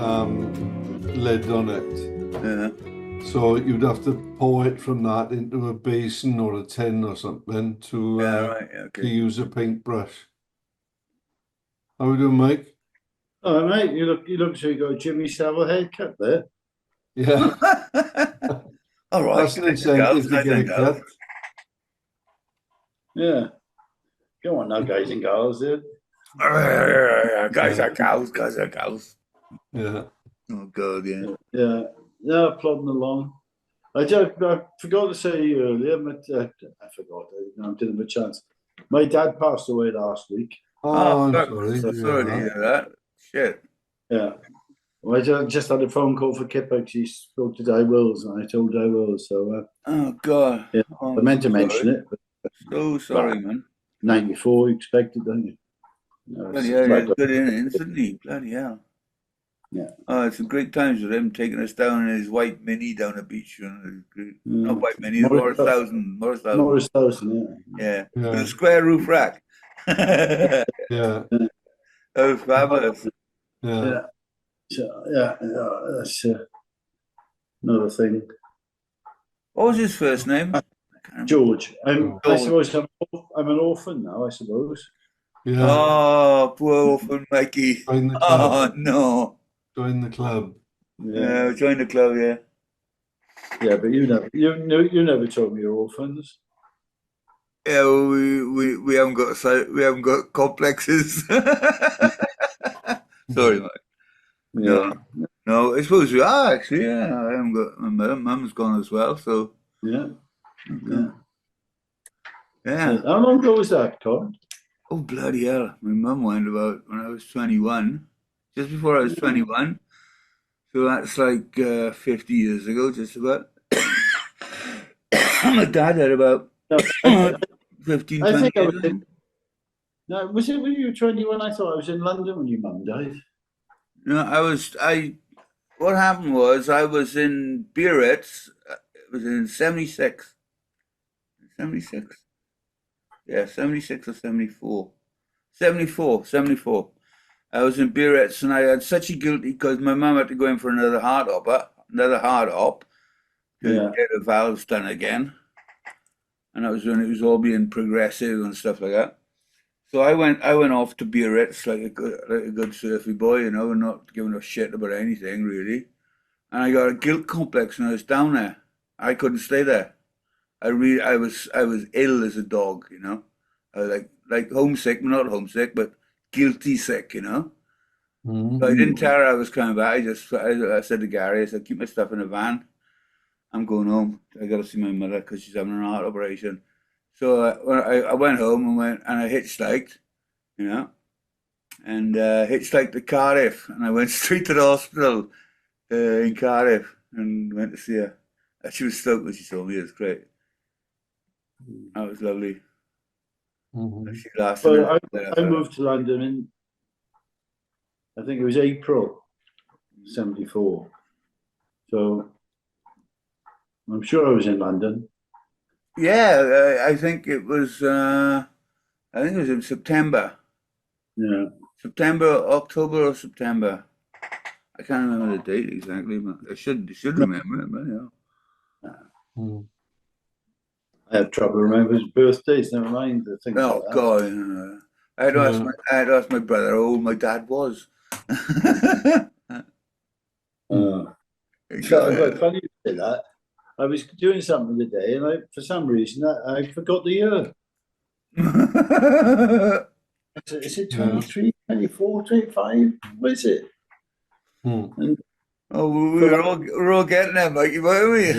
lid on it. Yeah. So you'd have to pour it from that into a basin or a tin or something to Yeah, right. to Okay. use a paintbrush. How we doing, Mike? Oh, mate, you look so you got a Jimmy Savile haircut there. Yeah, All right. that's an incentive to get it cut. Yeah. Go on now, guys and girls. There. Guys are cows. Guys are cows. Yeah. Oh God, yeah. Yeah. Yeah, plodding along. I forgot to say earlier, but I forgot. I didn't have a chance. My dad passed away last week. Oh, I'm fuck. sorry. So sorry to hear that. Shit. Yeah. Well, I just had a phone call for Kipper. She spoke to Di Wills, and I told Di Wills. So, Oh God. yeah, Oh, I meant to sorry. mention it. But So sorry, man. 94, you expected, don't you? Bloody hell, you're good in it instantly. Bloody hell. Yeah. Oh, it's a great times with him taking us down in his white Mini down the beach. Not white Mini, Morris 1000. Morris 1000. Morris 1000, Yeah. Yeah. With a square roof rack. That Yeah. was fabulous. Yeah. yeah. So, yeah, that's another thing. What was his first name? George. George. I suppose I'm an orphan now, I suppose. Yeah. Oh, poor orphan Mikey. Join the club. Oh, no. Join the club. Yeah, join the club, yeah. Yeah, but you never told me you're orphans. Yeah, well, we haven't got complexes. Sorry, mate. Yeah. No, I suppose we are actually. Yeah, I haven't got my mum's gone as well. So Yeah. yeah. How long ago was that, Con? Oh bloody hell! My mum went about when I was 21, just before I was 21. So that's like 50 years ago, just about. My dad had about 15, I 20 think I years was ago. No, was it when you were 21? I thought I was in London when your mum died. No, what happened was I was in Biarritz. It was in 76. 76? Yeah, 76 or 74. 74, 74. I was in Biarritz and I had such a guilty because my mum had to go in for another heart op to get the valves done again. And that was when it was all being progressive and stuff like that. So I went off to Biarritz like a good surfy boy, and not giving a shit about anything really. And I got a guilt complex when I was down there. I couldn't stay there. I was ill as a dog, I was like homesick, not homesick, but guilty sick, Mm-hmm. So I didn't tell her I was coming back. I said to Gary, I said, keep my stuff in the van. I'm going home. I got to see my mother because she's having an heart operation. So I went home and I hitchhiked, and hitchhiked to Cardiff, and I went straight to the hospital in Cardiff and went to see her. And she was stoked when she saw me. It was great. That was lovely. Mm-hmm. She lasted. I moved to London in, I think it was April 74. So I'm sure I was in London. Yeah, I think it was. I think it was in September. Yeah. October or September. I can't remember the date exactly, but I should remember it. But yeah. Mm. I had trouble remembering his birthdays. Never mind the things. Oh like that. God! I had to ask my brother how old my dad was. Quite funny you say that. I was doing something today, and for some reason, I forgot the year. Is it 23, 24, 25? What is it? And, we're all getting there, Mikey, weren't we?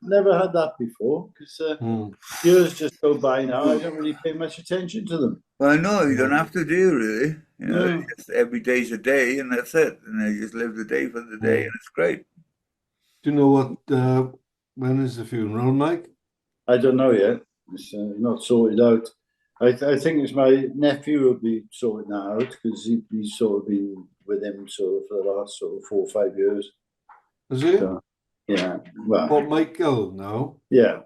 never had that before because years just go by now. I don't really pay much attention to them. Well, no, you don't have to do really. Just every day's a day, and that's it. And you just live the day for the day, and it's great. Do you know what? When is the funeral, Mike? I don't know yet. It's not sorted out. I think it's my nephew will be sorting that out because he's sort of been with him sort of for the last sort of 4 or 5 years. Is it? So, yeah. Well. What, Michael? No. Yeah.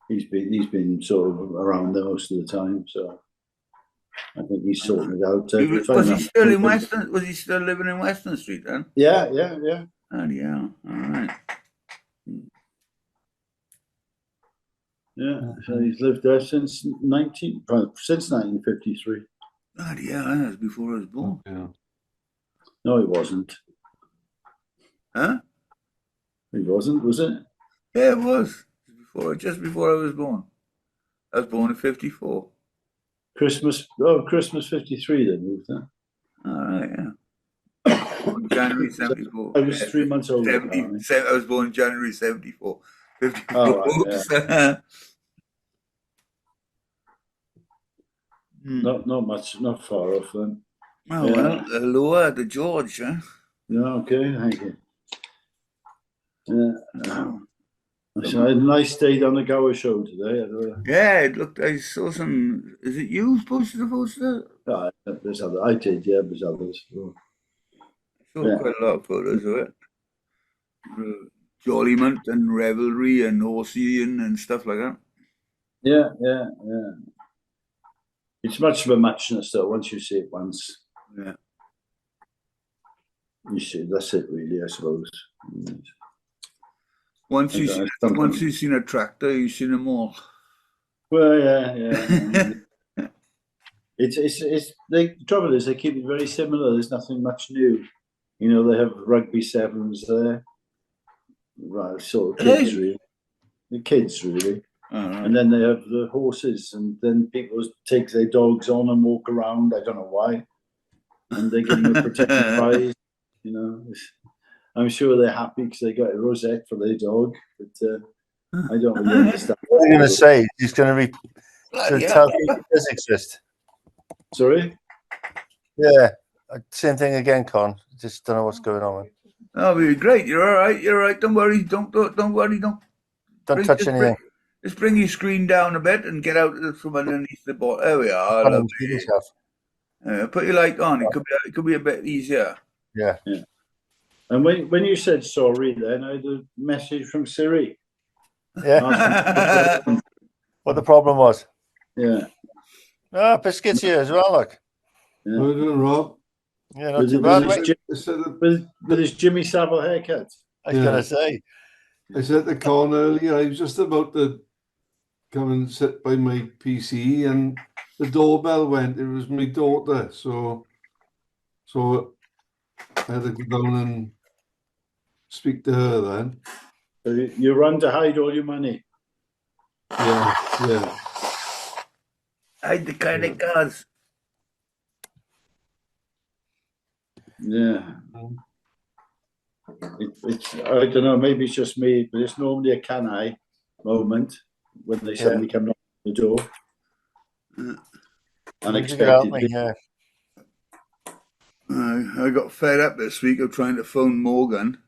He's been sort of around there most of the time. So. I think he's sorting it out. Was he still in Western? Was he still living in Western Street then? Yeah. Oh yeah, all right. Yeah, so he's lived there since 1953. Oh yeah, that was before I was born. Yeah. No, he wasn't. Huh? He wasn't, was it? Yeah, it was just before I was born. I was born in 54. Christmas 53 they moved there. All right, yeah. January 74. I was 3 months old. 70, I was born in January 74. 54. Oh, right, yeah. Not far off then. Oh, well, hello to George, huh? Yeah, okay, thank you. Yeah. So I had a nice day down the Gower show today. Yeah, it looked, I saw some, is it you who posted the poster? There's other, I did, yeah, there's others. So. I saw quite a lot of photos of it. Jolliment and revelry and horseying and stuff like that. Yeah. It's much of a muchness though, once you see it once. Yeah. You see, that's it really, I suppose. Once you've seen a tractor, you've seen them all. Well, yeah. it's the trouble is they keep it very similar. There's nothing much new. You know, they have rugby sevens there. Right, sort of kids really. The kids really. And then they have the horses, and then people take their dogs on and walk around. I don't know why. And they give them a protective prize. You know, I'm sure they're happy because they got a rosette for their dog. But I don't really understand. What are you going to say? He's going to tell people it does exist. Sorry? Yeah. Same thing again, Con. Just don't know what's going on. Oh, be great. You're all right. You're all right. Don't worry. Don't worry. Don't touch anything. Just bring your screen down a bit and get out from underneath the board. There we are. Put your light on. It could be a bit easier. Yeah. And when you said sorry, then I had a message from Siri. Yeah. What the problem was? Yeah. Biscuits here as well. Look. Yeah. How are you doing, Rob? Yeah, not too bad. With his Jimmy Savile haircut. I was gonna say. I said to Con earlier, I was just about to come and sit by my PC, and the doorbell went. It was my daughter, so I had to go down and speak to her then. So you run to hide all your money. Yeah. Hide the credit cards. Yeah. It's I don't know, maybe it's just me, but it's normally a can I moment when they suddenly come knock on the door. Unexpectedly. I got fed up this week of trying to phone Morgan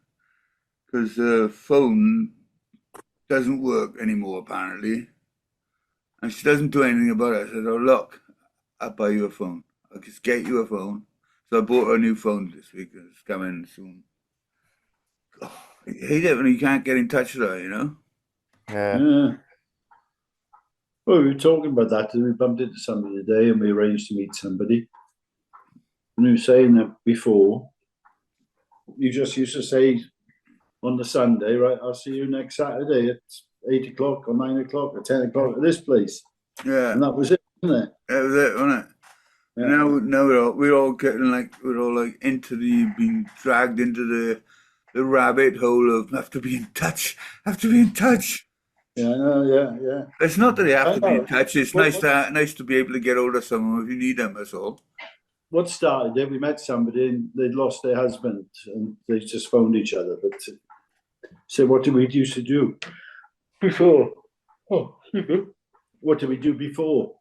because the phone doesn't work anymore apparently, and she doesn't do anything about it. I said, "Oh look, I'll buy you a phone. I'll just get you a phone." So I bought her a new phone this week. It's coming soon. Oh, I hate it when you can't get in touch with her, you know? Yeah. Well, we were talking about that, and we bumped into somebody today, and we arranged to meet somebody. And we were saying that before, you just used to say on the Sunday, right, I'll see you next Saturday at 8 o'clock or 9 o'clock or 10 o'clock at this place. Yeah. And that was it, wasn't it? That was it, wasn't it? Yeah. Now we're all getting being dragged into the rabbit hole of have to be in touch. Yeah, I know, yeah. It's not that they have to be in touch. It's nice to be able to get hold of someone if you need them. That's all. What started it? We met somebody and they'd lost their husband and they just phoned each other. But so what did we used to do before? What did we do before?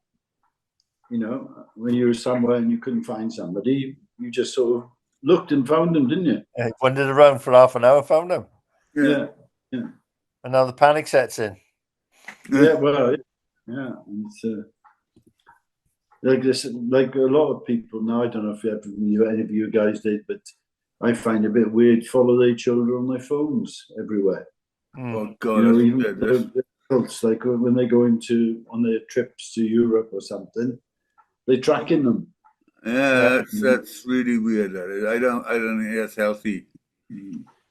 You know, when you were somewhere and you couldn't find somebody, you just sort of looked and found them, didn't you? Yeah, wandered around for half an hour, found them. Yeah. And now the panic sets in. Yeah, well, yeah. It's, like this, like a lot of people now. I don't know if any of you guys did, but I find it a bit weird. Follow their children on their phones everywhere. Oh God! You know, even the adults, like when they go on their trips to Europe or something, They're tracking them. Yeah, that's really weird. That is. I don't think that's healthy.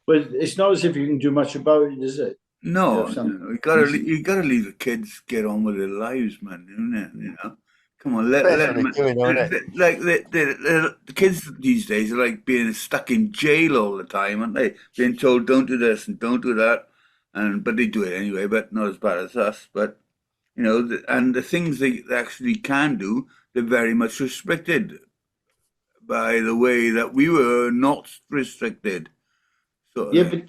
But it's not as if you can do much about it, is it? No, Yeah, some- no, you gotta leave the kids get on with their lives, man. Isn't it? You know, come on, Depends let what them. they're doing, isn't it? Like the kids these days are like being stuck in jail all the time, aren't they? Being told don't do this and don't do that, and but they do it anyway, but not as bad as us. But you know, and the things they actually can do, they're very much restricted by the way that we were not restricted. So Yeah, but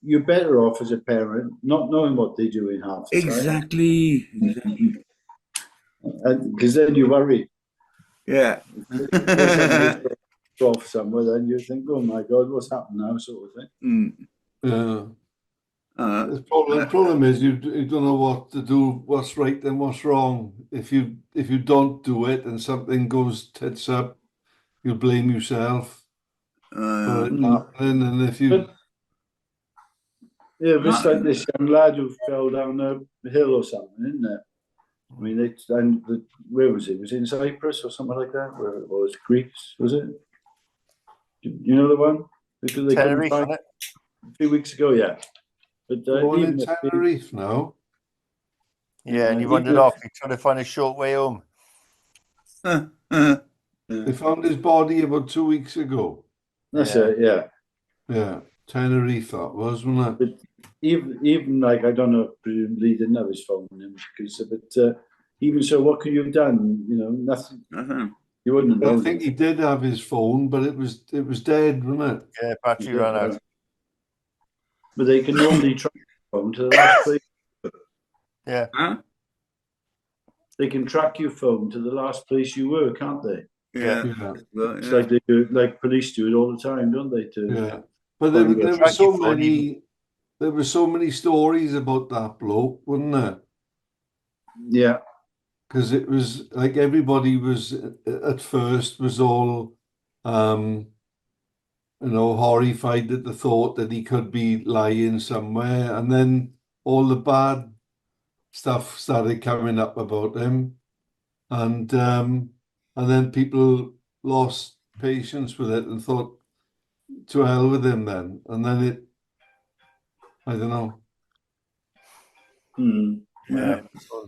you're better off as a parent not knowing what they're doing half the time. exactly. Because then you worry. Yeah. There's something go off somewhere, then you think, oh my God, what's happened now, sort of thing. Mm. Yeah. Uh, The problem is you don't know what to do, what's right and what's wrong. If you don't do it and something goes tits up, you blame yourself for it happening. And if you But yeah, it's like this young lad who fell down a hill or something, isn't it? I mean, where was it? Was it in Cyprus or something like that? Where it was Greece, was it? You know the one? Because they couldn't Tenerife, find isn't it? a few weeks ago, yeah. But go even in if they- Tenerife now, Yeah, and he even wandered if- off. He's trying to find a short way home. they found his body about 2 weeks ago. That's Yeah. it, yeah. Yeah, Tenerife that was, wasn't it? But even like I don't know, presumably he didn't have his phone in him because but even so, what could you have done? You know, nothing. nothing. You wouldn't have I known. think he did have his phone, but it was dead, wasn't it? Yeah, battery ran out. But they can normally track your phone to the last place. Yeah. Huh? They can track your phone to the last place you were, can't they? Yeah. Yeah. Well, It's yeah. like they do, like police do it all the time, don't they? Yeah, but there Find your were track so your phone, many. There were so many stories about that bloke, wasn't there? Yeah. Because it was like everybody was at first was all, horrified at the thought that he could be lying somewhere, and then all the bad stuff started coming up about him, and then people lost patience with it and thought, to hell with him then, and then I don't know. Yeah.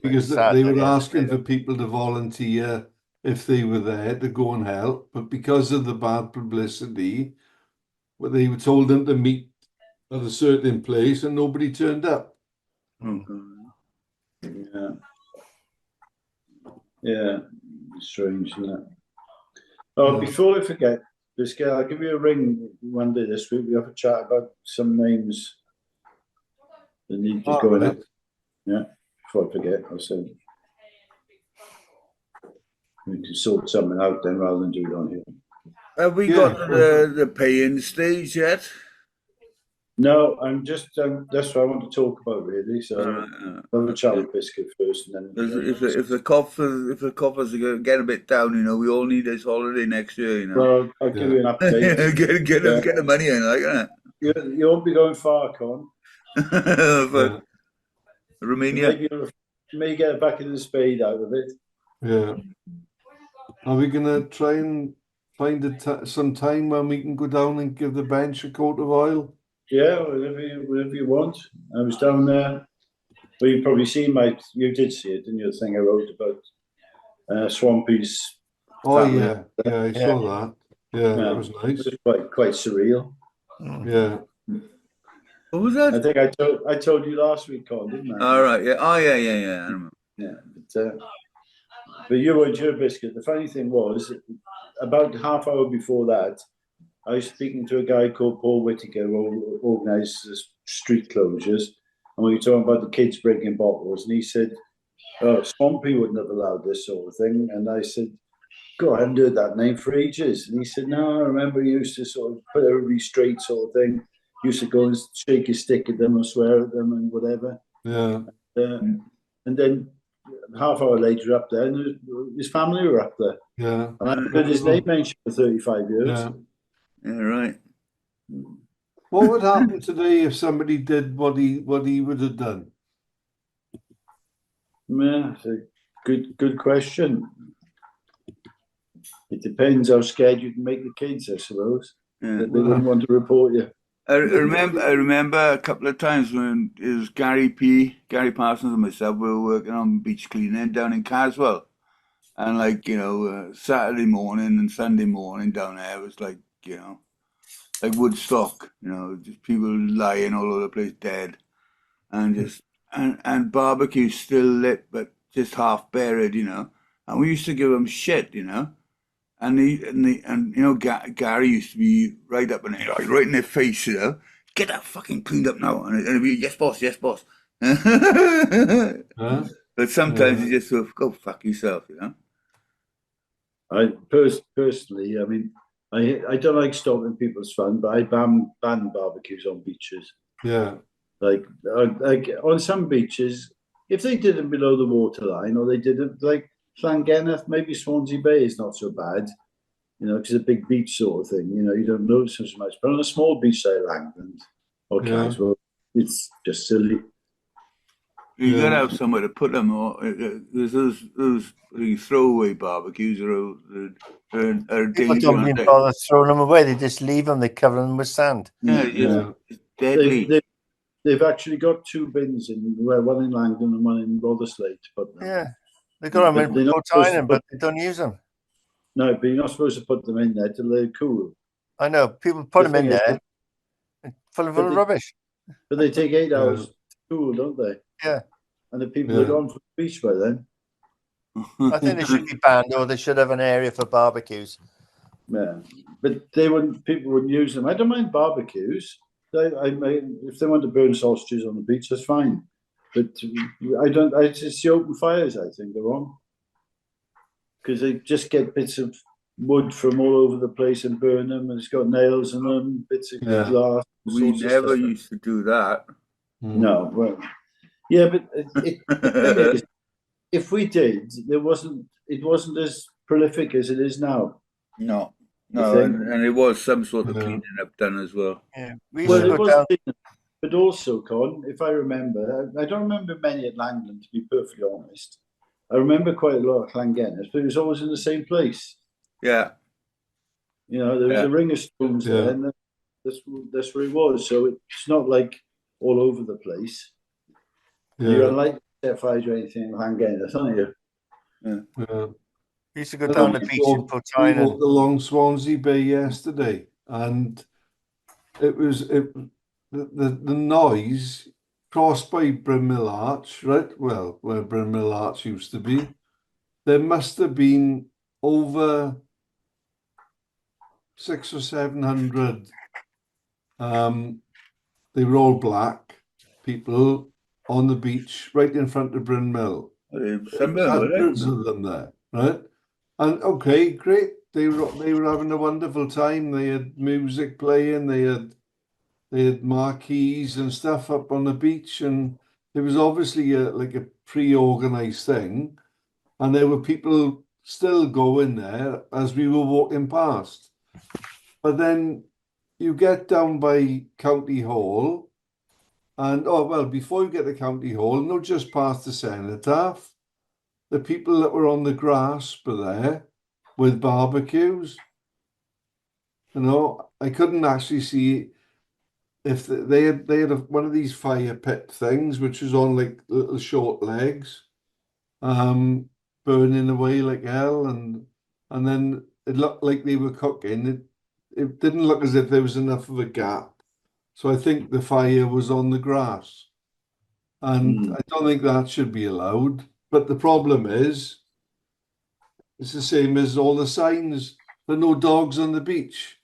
Because Sad, they were yeah. asking for people to volunteer if they were there to go and help, but because of the bad publicity, they were told them to meet at a certain place and nobody turned up. Yeah. Yeah. Strange, isn't it? Oh, Yeah. before I forget, this guy, I'll give you a ring one day this week. We have a chat about some names that need just going up. Yeah. Before I forget, I'll say we can sort something out then rather than do it on here. Have we Yeah. got to the pay-in stage yet? No, I'm just that's what I want to talk about really. So I'll have a chat with Biscuit first, and then If the coffers are getting a bit down, you know, we all need this holiday next year, you know. well, I'll give you an update. get the money in, like, You won't be going far, Con. for Romania. Maybe you may get back in the spade out of it. Yeah. Are we gonna try and find some time when we can go down and give the bench a coat of oil? Yeah, whatever you want. I was down there. Well, you've probably seen you did see it, didn't you? The thing I wrote about Swampy's. Oh family. yeah, I saw that. Yeah, that was nice. It was quite surreal. Yeah. What was that? I think I told you last week, Con, didn't I? All right, yeah. Oh, yeah. I remember. Yeah, but you weren't your Biscuit. The funny thing was, about half hour before that, I was speaking to a guy called Paul Whittaker who organises street closures, and we were talking about the kids breaking bottles, and he said, "Oh, Swampy wouldn't have allowed this sort of thing." And I said, "God, I haven't heard that name for ages." And he said, "No, I remember he used to sort of put everybody straight sort of thing. He used to go and shake his stick at them or swear at them and whatever." Yeah. And then half hour later up there, and his family were up there. Yeah. And I've heard his name mentioned for 35 years. Yeah. Yeah, right. What would happen today if somebody did what he would have done? Yeah, it's a good question. It depends how scared you can make the kids, I suppose. Yeah. That they wouldn't want to report you. I remember a couple of times when it was Gary Parsons and myself, we were working on beach cleaning down in Caswell. And like, Saturday morning and Sunday morning down there was like, like Woodstock, just people lying all over the place dead. And just and barbecue still lit but just half buried, And we used to give them shit, And Gary used to be right up in there, like, right in their face, Get that fucking cleaned up now, and it'd be yes, boss, yes, boss. Huh? But sometimes you just sort of go fuck yourself, I personally, I mean, I don't like stopping people's fun, but I ban barbecues on beaches. Yeah. Like on some beaches, if they did it below the waterline, or they did it like Langland, maybe Swansea Bay is not so bad, because it's a big beach sort of thing. You don't notice as much. But on a small beach like Langland or Caswell, it's just silly. You gotta have somewhere to put them, or there's those throwaway barbecues are People dangerous. don't even bother throwing them away. They just leave them. They cover them with sand. It's deadly. They've actually got two bins one in Langland and one in Rotherslade. Yeah, they've got them in Portine, but they don't use them. No, but you're not supposed to put them in there till they're cool. I know. People put them in there full of rubbish. But they take 8 hours to cool, don't they? Yeah. And the people are gone from the beach by then. I think they should be banned, or they should have an area for barbecues. Yeah, but people wouldn't use them. I don't mind barbecues. If they want to burn sausages on the beach, that's fine. But it's the open fires, I think, they're wrong. Because they just get bits of wood from all over the place and burn them, and it's got nails in them, bits of glass. We never used to do that. No, well, yeah, but the thing is, if we did, it wasn't as prolific as it is now. No, and it was some sort of cleaning up done as well. Yeah, it was cleaning, but also, Con, if I remember, I don't remember many at Langland, to be perfectly honest. I remember quite a lot of Langland, but it was always in the same place. Yeah. There was a ring of stones there, and that's where it was. So it's not like all over the place. Yeah. You're unlikely to set fires or anything in Langland, aren't you? Yeah. We used to go down the beach in Portine. We walked along Swansea Bay yesterday, and it was the noise crossed by Brynmill Arch, right? Well, where Brynmill Arch used to be, there must have been over 600 or 700. They were all black people on the beach right in front of Brynmill. Hundreds of them there, right? And okay, great. They were having a wonderful time. They had music playing. They had marquees and stuff up on the beach, and it was obviously like a pre-organized thing. And there were people still going there as we were walking past. But then you get down by County Hall, and before you get to County Hall, not just past the cenotaph, the people that were on the grass were there with barbecues. I couldn't actually see if they had one of these fire pit things, which was on like little short legs, burning away like hell, and then it looked like they were cooking. It didn't look as if there was enough of a gap, so I think the fire was on the grass, and I don't think that should be allowed. But the problem is, it's the same as all the signs. There are no dogs on the beach,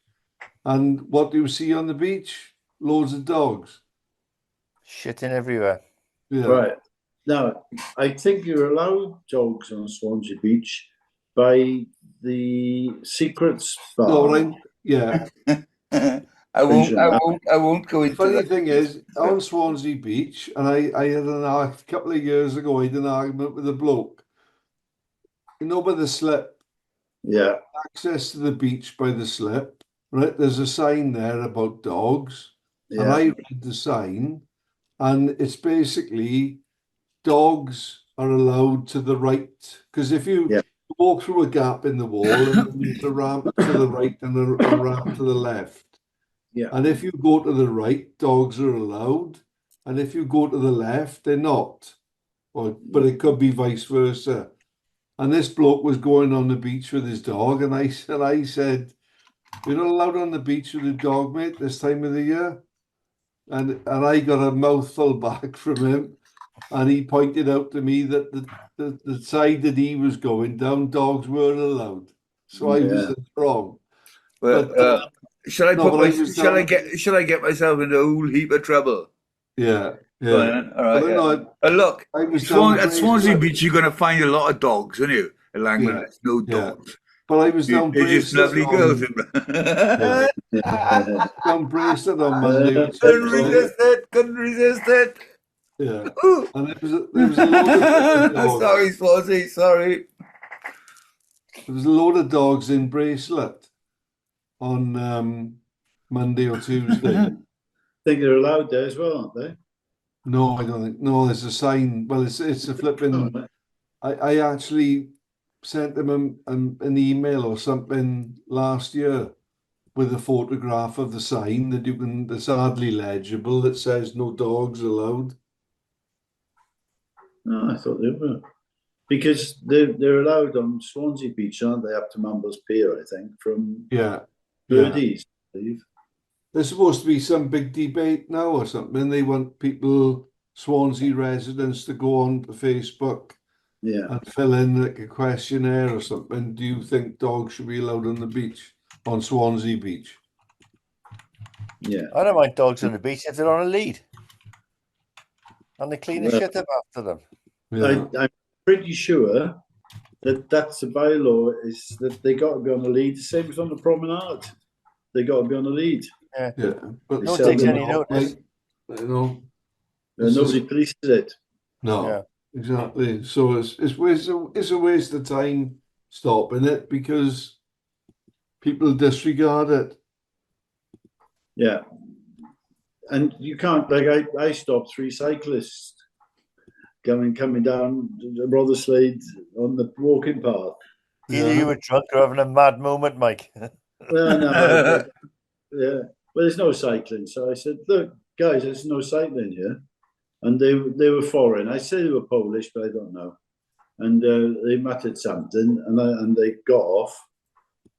and what do you see on the beach? Loads of dogs. Shitting everywhere. Yeah. Right. Now, I think you're allowed dogs on Swansea Beach by the Secrets Bar. No, yeah. I won't go into The funny that. thing is, on Swansea Beach, and I had a couple of years ago, I had an argument with a bloke. By the slip. Yeah. Access to the beach by the slip, right? There's a sign there about dogs. Yeah. And I read the sign, and it's basically dogs are allowed to the right. Because if you walk through a gap in the wall, and then there's a ramp to the right and a ramp to the left. Yeah. And if you go to the right, dogs are allowed, and if you go to the left, they're not. But it could be vice versa. And this bloke was going on the beach with his dog, and I said, "You're not allowed on the beach with a dog, mate, this time of the year." And I got a mouthful back from him, and he pointed out to me that the side that he was going down, dogs were allowed. So I was wrong. But should I no, put but I my, was should I down- should I get myself into a whole heap of trouble? Yeah, Go on yeah. then. All right. But Yeah. no, Look, I was down At Swansea Bracelet. Beach, you're going to find a lot of dogs, aren't you? At Langland, Yeah, there's no yeah. dogs. But I was down They're just Bracelet lovely girls. Yeah. Down Bracelet on Monday or Couldn't Tuesday. resist it. Couldn't resist it. Yeah, and there was a load of dogs. Sorry, Swansea. Sorry. There was a load of dogs in Bracelet on Monday or Tuesday. I think they're allowed there as well, aren't they? No, I don't think. No, there's a sign. Well, it's a flipping. I actually sent them an email or something last year with a photograph of the sign that's hardly legible that says no dogs allowed. No, I thought they were. Because they're allowed on Swansea Beach, aren't they, up to Mumbles Pier, I think, from Birdies, I believe. There's supposed to be some big debate now or something. They want Swansea residents to go on to Facebook and fill in like a questionnaire or something. Do you think dogs should be allowed on the beach, on Swansea Beach? Yeah. I don't mind dogs on the beach if they're on a lead. And they clean the shit up after them. Yeah. I'm pretty sure that's a bylaw, is that they got to be on a lead, the same as on the promenade. They got to be on a lead. Yeah, but no one takes any notice. Nobody polices it. No, exactly. So it's a waste of time stopping it because people disregard it. Yeah. And you can't, like, I stopped 3 cyclists coming down Rotherslade on the walking path. Either you were drunk or having a mad moment, Mike. Well, no, yeah. Well, there's no cycling. So I said, look, guys, there's no cycling here. And they were foreign. I say they were Polish, but I don't know. And they muttered something, and they got off,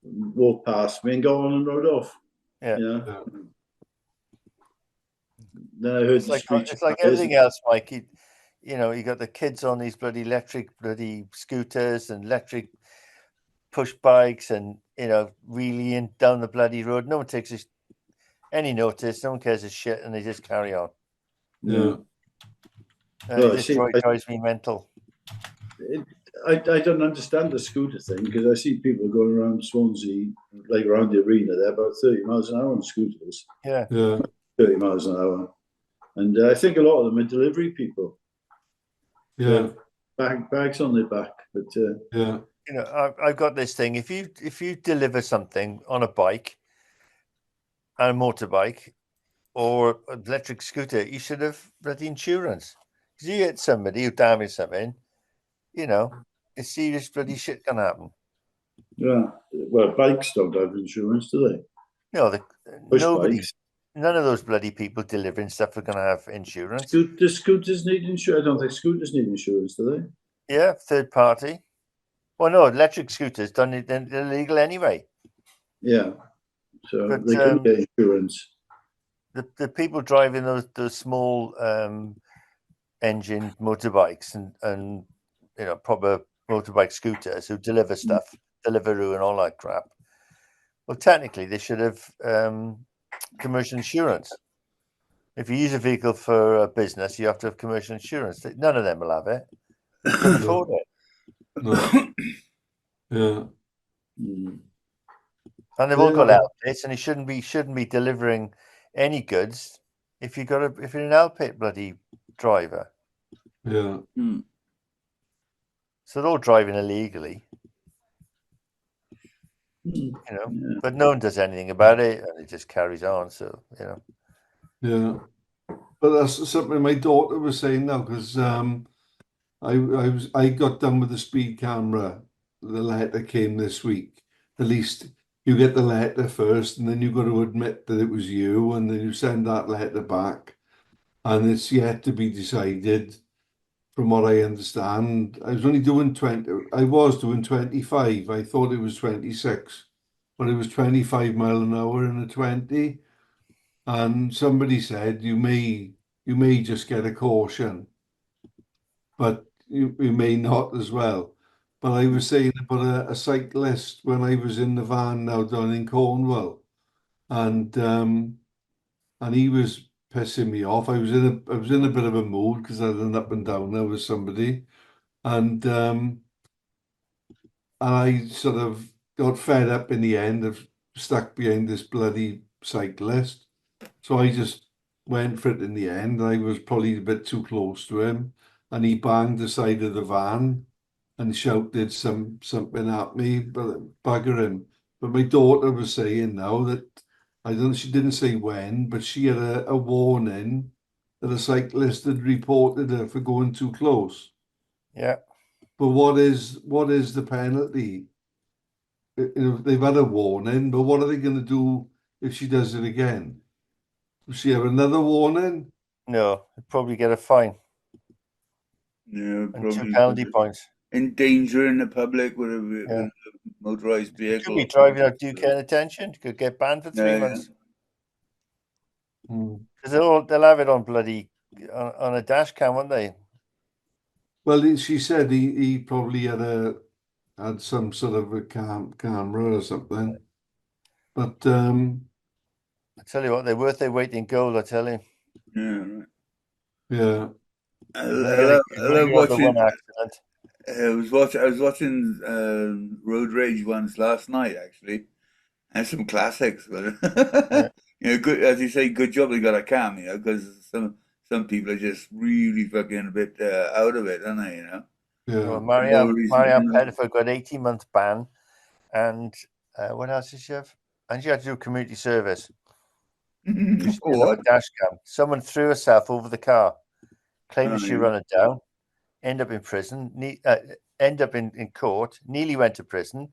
walked past me, and got on and rode off. Yeah. Yeah. Then I heard it's like everything else, Mike. You got the kids on these bloody electric scooters and electric push bikes, and wheeling down the bloody road. No one takes any notice. No one cares a shit, and they just carry on. Yeah. It drives me mental. I don't understand the scooter thing, because I see people going around Swansea, like around the arena, they're about 30 miles an hour on scooters. Yeah. 30 miles an hour. And I think a lot of them are delivery people. Yeah. Bags on their back. But yeah. I've got this thing. If you deliver something on a bike, and a motorbike, or an electric scooter, you should have bloody insurance. Because you hit somebody who damaged something, it's serious bloody shit can happen. Yeah. Well, bikes don't have insurance, do they? No, Nobody. None of those bloody people delivering stuff are going to have insurance. Do scooters need insurance? I don't think scooters need insurance, do they? Yeah, third party. Well, no, electric scooters they're illegal anyway. Yeah, so they can get insurance. The people driving those small engine motorbikes and proper motorbike scooters who deliver stuff, Deliveroo and all that crap. Well, technically, they should have commercial insurance. If you use a vehicle for a business, you have to have commercial insurance. None of them will have it. They can't afford it. No. Yeah. And they've all got outfits, and you shouldn't be delivering any goods if you're an outfit bloody driver. Yeah. So they're all driving illegally. But no one does anything about it, and it just carries on. So Yeah, but that's something my daughter was saying now, because I got done with the speed camera the letter came this week. At least you get the letter first, and then you've got to admit that it was you, and then you send that letter back, and it's yet to be decided. From what I understand, I was only doing 20. I was doing 25. I thought it was 26, but it was 25 mile an hour in a 20. And somebody said you may just get a caution, but you may not as well. But I was saying about a cyclist when I was in the van now down in Cornwall, and he was pissing me off. I was in a bit of a mood because I had an up and down there with somebody, and I sort of got fed up in the end of stuck behind this bloody cyclist. So I just went for it in the end. I was probably a bit too close to him, and he banged the side of the van and shouted something at me, but bugger him. But my daughter was saying now that she didn't say when, but she had a warning that a cyclist had reported her for going too close. Yeah. But what is the penalty? They've had a warning, but what are they going to do if she does it again? Will she have another warning? No, you'd probably get a fine Yeah, and 2 probably penalty points. endangering the public with a, Yeah. with a motorized You vehicle. could be driving out due care and attention. You could get banned for 3 Yeah, months. Hmm. Because they'll have it on bloody on a dash cam, won't they? Well, she said he probably had some sort of a camera or something. But I tell you what, they're worth their weight in gold. I tell you. Yeah, right. yeah, I You love have the one watching. accident. I was watching Road Rage ones last night actually, and some classics. But Yeah. good as you say, good job they got a cam, because some people are just really fucking a bit out of it, aren't they? Well, yeah. For no reason, Marianne Pettiford got 18-month ban, and what else did she have? And she had to do community service. She didn't have What? a dash cam. Someone threw herself over the car, claiming Oh, she yeah. ran it down. End up in prison. End up in court. Nearly went to prison.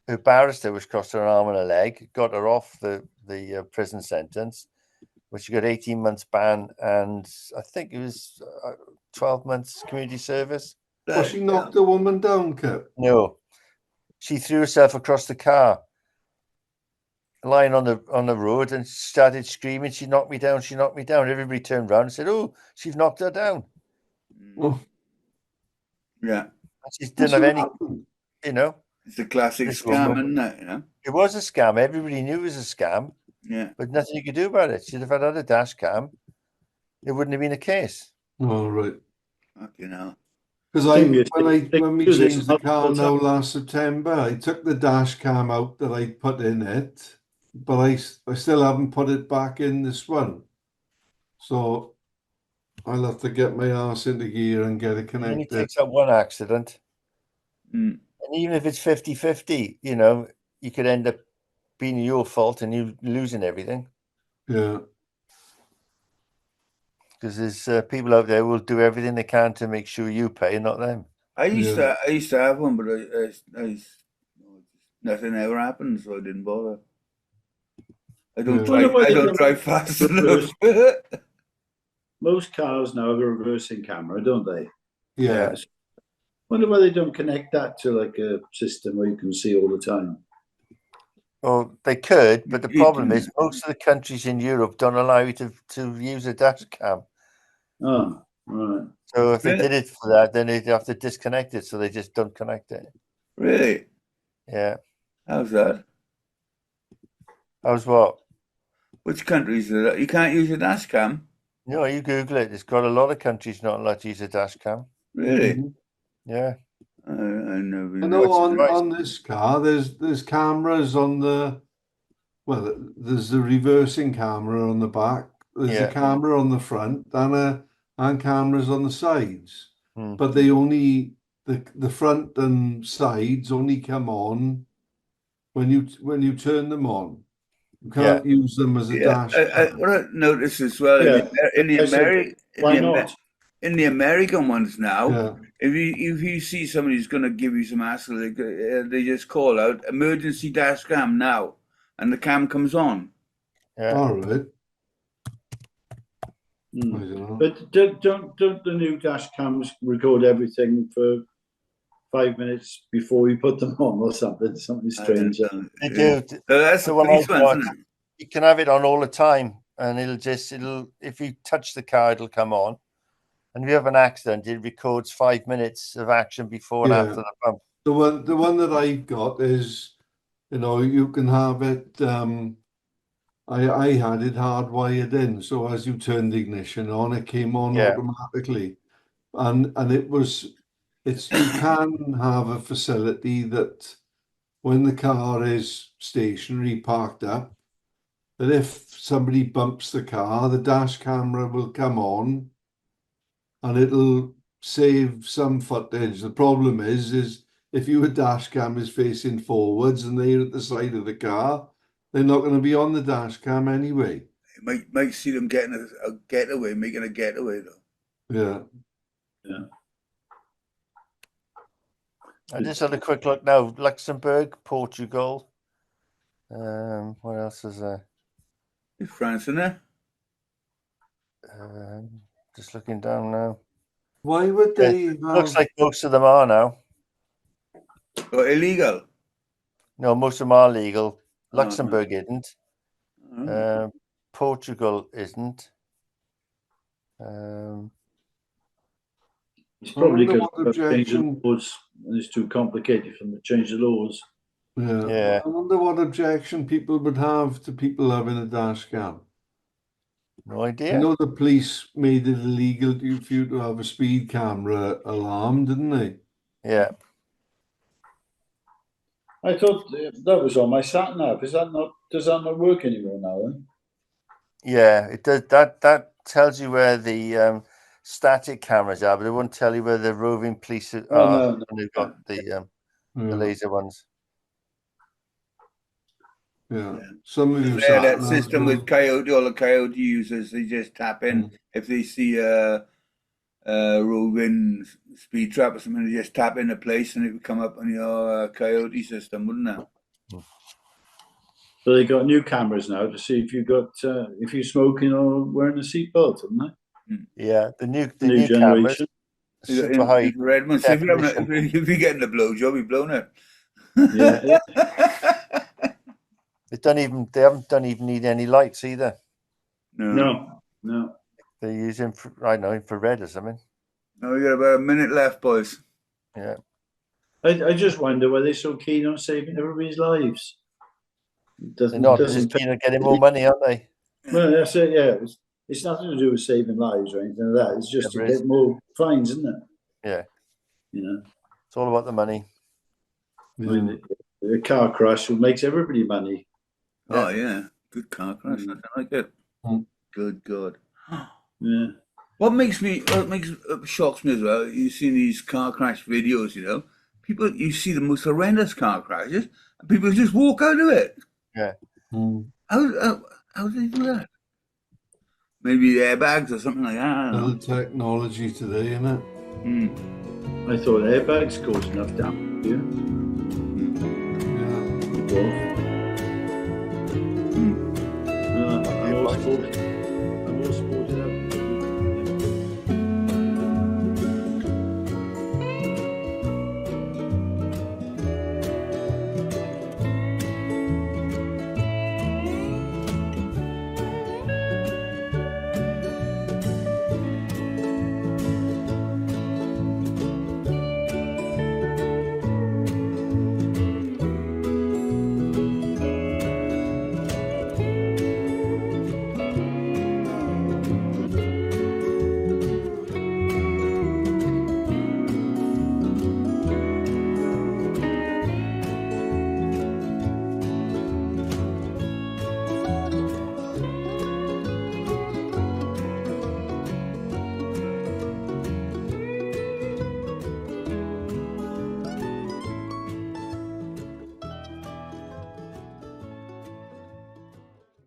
Her barrister was crossed her arm and a leg, got her off the prison sentence, but she got 18 months ban, and I think it was 12 months community service. Well, she knocked a woman down, Kip. No, she threw herself across the car, lying on the road, and started screaming, "She knocked me down! She knocked me down!" Everybody turned around and said, "Oh, she's knocked her down." Oh, Yeah, And she didn't have any, you know. it's a classic This scam, woman- isn't it? It was a scam. Everybody knew it was a scam, Yeah. but nothing you could do about it. She'd have had a dash cam. It wouldn't have been a case. all right. Fucking hell. Because when we changed the car now last September, I took the dash cam out that I put in it, but I still haven't put it back in this one. So I'll have to get my ass into gear and get it It only connected. takes up one accident. Mm. And even if it's 50-50, you could end up being your fault and you losing everything. Yeah, Because there's people out there who will do everything they can to make sure you pay, not them. I used to have one, but nothing ever happened, so I didn't bother. I don't Yeah. drive fast enough. Most cars now have a reversing camera, don't they? yeah. Wonder why they don't connect that to like a system where you can see all the time. Well, they could, but the You problem can- is most of the countries in Europe don't allow you to use a dash cam. Oh, right. So if they Yeah. did it for that, then they'd have to disconnect it. So they just don't connect it. Really? Yeah. How's that? How's what? Which countries are that? You can't use a dash cam? No, you Google it. It's got a lot of countries not allowed to use a dash cam. Really? Mhm. Yeah. I never I know What's on this car, there's cameras on there's the reversing camera on the back. There's a Yeah. camera on the front and cameras on the sides. Hmm. But they only the front and sides only come on when you turn them on. You can't use them as a dash cam. What I noticed as well Yeah. in the I said, Ameri- in why the Amer- not? in the American ones now, Yeah. if you see somebody who's going to give you some hassle, they just call out emergency dash cam now, and the cam comes on. Yeah. All right. I Mm. don't know. But don't the new dash cams record everything for 5 minutes before you put them on or something? Something strange. They do. So that's The the one police I've ones, got, isn't it? you can have it on all the time, and it'll if you touch the car, it'll come on. And if you have an accident, it records 5 minutes of action before and Yeah. after the bump. The one that I've got is, you can have it. I had it hardwired in, so as you turned the ignition on, it came on Yeah. automatically, and you can have a facility that when the car is stationary parked up, that if somebody bumps the car, the dash camera will come on, and it'll save some footage. The problem is if your dash cam is facing forwards and they're at the side of the car, they're not going to be on the dash cam anyway. You might see them getting a getaway, making a getaway though. Yeah. I just had a quick look now. Luxembourg, Portugal. What else is there? Is France in there? Just looking down now. Why would Yeah, they have... Looks like most of them are now. Or illegal? No, most of them are legal. Luxembourg isn't. Oh. Portugal isn't. It's probably I wonder because what they've changed the objection- laws and it's too complicated for them to change the laws. Yeah. I wonder what objection people would have to people having a dash cam. No I idea. know the police made it illegal for you to have a speed camera alarm, didn't they? Yeah. I thought that was on my sat nav. Does that not work anymore now? Then? Yeah, it does. That tells you where the static cameras are, but it won't tell you where the roving police are. No. And they've got the Yeah. laser ones. Yeah. Some of you They had that sat system nav, with Coyote. All the Coyote users, they just tap in if they see a roving speed trap or something. They just tap in a place, and it would come up on your Coyote system, wouldn't it? So they got new cameras now to see if if you're smoking or wearing a seatbelt, haven't they? Yeah, the new New cameras, generation. super high Red one. So if definition. you're getting a blowjob, you've blown it. Yeah. They haven't done even need any lights either. No. They're using, I don't know, infrared or something. No, we got about a minute left, boys. Yeah. I just wonder why they're so keen on saving everybody's lives. They're not. They're just keen on getting more money, aren't they? Well, that's it. Yeah, it's nothing to do with saving lives or anything like that. It's just to get more fines, isn't it? Yeah. You It's all about the money. know, I mean, a car crash makes everybody money. Oh yeah, good car crash. Nothing like it. Good God. Yeah. What shocks me as well, you see these car crash videos, people, you see the most horrendous car crashes, and people just walk out of it. Yeah. How do they do that? Maybe airbags or something like that. I don't Little technology today, innit? know. I thought airbags caused enough damage. Yeah. I always thought